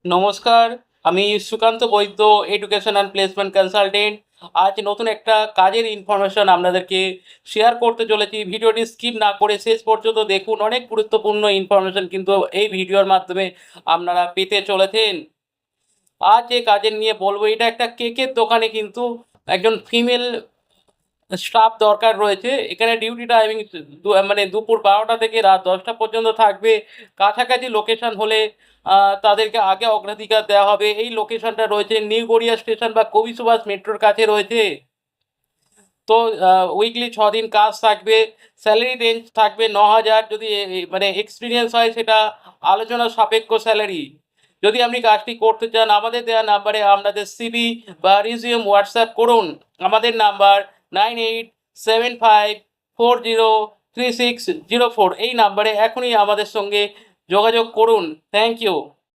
নমস্কার, আমি সুকান্ত বৈদ্য, education and placement consultant. আজ নতুন একটা কাজের ইনফরমেশন আপনাদেরকে শেয়ার করতে চলেছি। ভিডিওটি স্কিপ না করে শেষ পর্যন্ত দেখুন। অনেক গুরুত্বপূর্ণ ইনফরমেশন কিন্তু এই ভিডিওর মাধ্যমে আপনারা পেতে চলেছেন। আজ যে কাজের নিয়ে বলবো, এটা একটা কেকের দোকানে কিন্তু একজন ফিমেল স্টাফ দরকার রয়েছে। এখানে ডিউটি টাইমিং মানে দুপুর 12টা থেকে রাত 10টা পর্যন্ত থাকবে। কাছাকাছি লোকেশন হলে তাদেরকে আগে অগ্রাধিকার দেওয়া হবে। এই লোকেশনটা রয়েছে নিউ গড়িয়া স্টেশন বা কবি সুভাষ মেট্রোর কাছে রয়েছে। তো উইকলি 6 দিন কাজ থাকবে। স্যালারি রেঞ্জ থাকবে 9,000। যদি মানে এক্সপিরিয়েন্স হয় সেটা আলোচনা সাপেক্ষ স্যালারি। যদি আপনি কাজটি করতে চান, আমাদের দেওয়া নাম্বারে আপনাদের সিভি বা রিজিউম হোয়াটসঅ্যাপ করুন। আমাদের নাম্বার 9875403604। এই নাম্বারে এখনই আমাদের সঙ্গে যোগাযোগ করুন। Thank you.